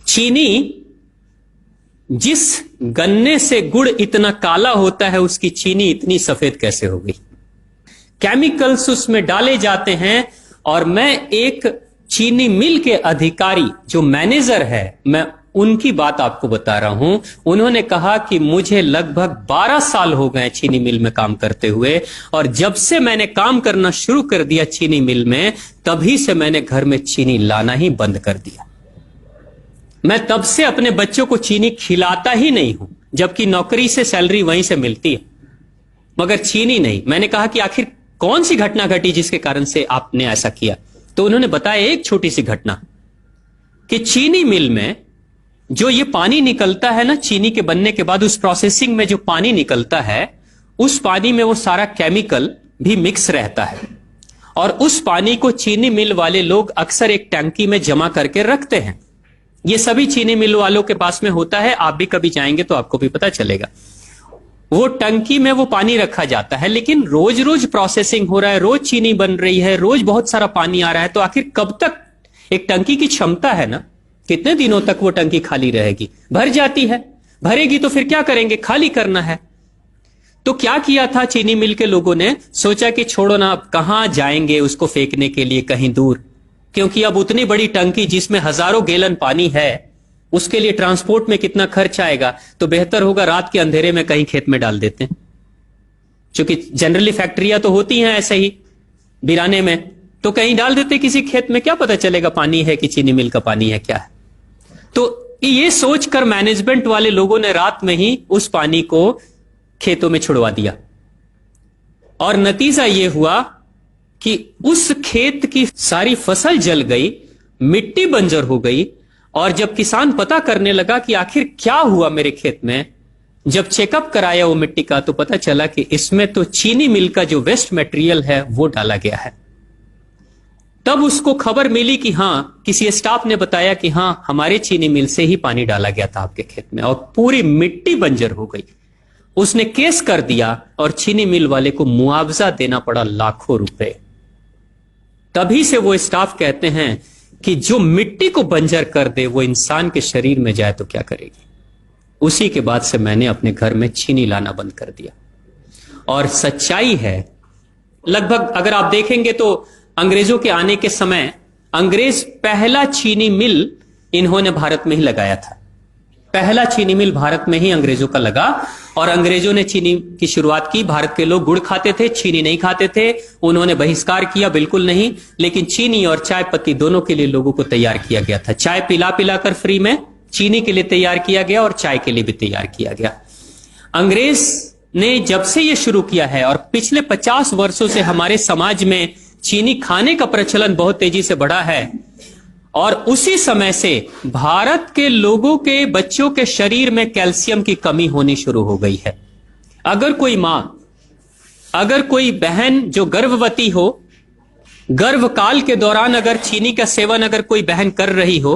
चीनी, जिस गन्ने से गुड़ इतना काला होता है उसकी चीनी इतनी सफेद कैसे हो गई? केमिकल्स उसमें डाले जाते हैं। और मैं एक चीनी मिल के अधिकारी जो मैनेजर है, मैं उनकी बात आपको बता रहा हूं। उन्होंने कहा कि मुझे लगभग 12 साल हो गए चीनी मिल में काम करते हुए, और जब से मैंने काम करना शुरू कर दिया चीनी मिल में, तभी से मैंने घर में चीनी लाना ही बंद कर दिया। मैं तब से अपने बच्चों को चीनी खिलाता ही नहीं हूं, जबकि नौकरी से सैलरी वहीं से मिलती है, मगर चीनी नहीं। मैंने कहा कि आखिर कौन सी घटना घटी जिसके कारण से आपने ऐसा किया? तो उन्होंने बताया एक छोटी सी घटना, कि चीनी मिल में जो ये पानी निकलता है ना, चीनी के बनने के बाद उस प्रोसेसिंग में जो पानी निकलता है, उस पानी में वो सारा केमिकल भी मिक्स रहता है, और उस पानी को चीनी मिल वाले लोग अक्सर एक टंकी में जमा करके रखते हैं। ये सभी चीनी मिल वालों के पास में होता है, आप भी कभी जाएंगे तो आपको भी पता चलेगा। वो टंकी में वो पानी रखा जाता है, लेकिन रोज रोज प्रोसेसिंग हो रहा है, रोज चीनी बन रही है, रोज बहुत सारा पानी आ रहा है, तो आखिर कब तक? एक टंकी की क्षमता है ना, कितने दिनों तक वो टंकी खाली रहेगी? भर जाती है, भरेगी तो फिर क्या करेंगे? खाली करना है। तो क्या किया था चीनी मिल के लोगों ने? सोचा कि छोड़ो ना, अब कहां जाएंगे उसको फेंकने के लिए कहीं दूर, क्योंकि अब उतनी बड़ी टंकी जिसमें हजारों गैलन पानी है, उसके लिए ट्रांसपोर्ट में कितना खर्च आएगा, तो बेहतर होगा रात के अंधेरे में कहीं खेत में डाल देते हैं। क्योंकि जनरली फैक्ट्रियां तो होती हैं ऐसे ही बिराने में, तो कहीं डाल देते किसी खेत में, क्या पता चलेगा पानी है कि चीनी मिल का पानी है, क्या है। तो ये सोचकर मैनेजमेंट वाले लोगों ने रात में ही उस पानी को खेतों में छुड़वा दिया, और नतीजा यह हुआ कि उस खेत की सारी फसल जल गई, मिट्टी बंजर हो गई। और जब किसान पता करने लगा कि आखिर क्या हुआ मेरे खेत में, जब चेकअप कराया वो मिट्टी का, तो पता चला कि इसमें तो चीनी मिल का जो वेस्ट मटेरियल है वो डाला गया है। तब उसको खबर मिली कि हां, किसी स्टाफ ने बताया कि हां, हमारे चीनी मिल से ही पानी डाला गया था आपके खेत में, और पूरी मिट्टी बंजर हो गई। उसने केस कर दिया और चीनी मिल वाले को मुआवजा देना पड़ा लाखों रुपए। तभी से वो स्टाफ कहते हैं कि जो मिट्टी को बंजर कर दे वो इंसान के शरीर में जाए तो क्या करेगी। उसी के बाद से मैंने अपने घर में चीनी लाना बंद कर दिया। और सच्चाई है, लगभग अगर आप देखेंगे तो अंग्रेजों के आने के समय अंग्रेज पहला चीनी मिल इन्होंने भारत में ही लगाया था। पहला चीनी मिल भारत में ही अंग्रेजों का लगा, और अंग्रेजों ने चीनी की शुरुआत की। भारत के लोग गुड़ खाते थे, चीनी नहीं खाते थे। उन्होंने बहिष्कार किया, बिल्कुल नहीं, लेकिन चीनी और चाय पत्ती दोनों के लिए लोगों को तैयार किया गया था। चाय पिला पिलाकर फ्री में, चीनी के लिए तैयार किया गया और चाय के लिए भी तैयार किया गया। अंग्रेज ने जब से यह शुरू किया है, और पिछले 50 वर्षों से हमारे समाज में चीनी खाने का प्रचलन बहुत तेजी से बढ़ा है, और उसी समय से भारत के लोगों के बच्चों के शरीर में कैल्शियम की कमी होनी शुरू हो गई है। अगर कोई मां, अगर कोई बहन जो गर्भवती हो, गर्भकाल के दौरान अगर चीनी का सेवन अगर कोई बहन कर रही हो,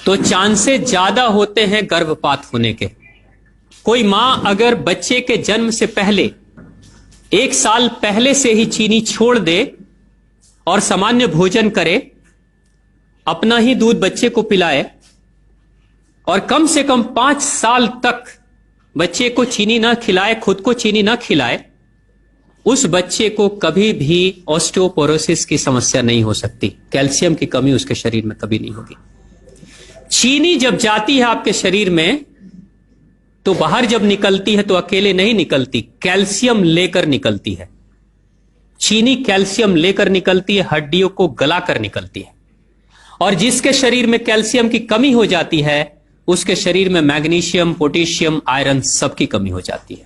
तो चांसेस ज्यादा होते हैं गर्भपात होने के। कोई मां अगर बच्चे के जन्म से पहले 1 साल पहले से ही चीनी छोड़ दे और सामान्य भोजन करे, अपना ही दूध बच्चे को पिलाए, और कम से कम 5 साल तक बच्चे को चीनी ना खिलाए, खुद को चीनी ना खिलाए, उस बच्चे को कभी भी ऑस्टियोपोरोसिस की समस्या नहीं हो सकती। कैल्शियम की कमी उसके शरीर में कभी नहीं होगी। चीनी जब जाती है आपके शरीर में, तो बाहर जब निकलती है तो अकेले नहीं निकलती, कैल्शियम लेकर निकलती है। चीनी कैल्शियम लेकर निकलती है, हड्डियों को गलाकर निकलती है। और जिसके शरीर में कैल्शियम की कमी हो जाती है, उसके शरीर में मैग्नीशियम, पोटेशियम, आयरन सबकी कमी हो जाती है।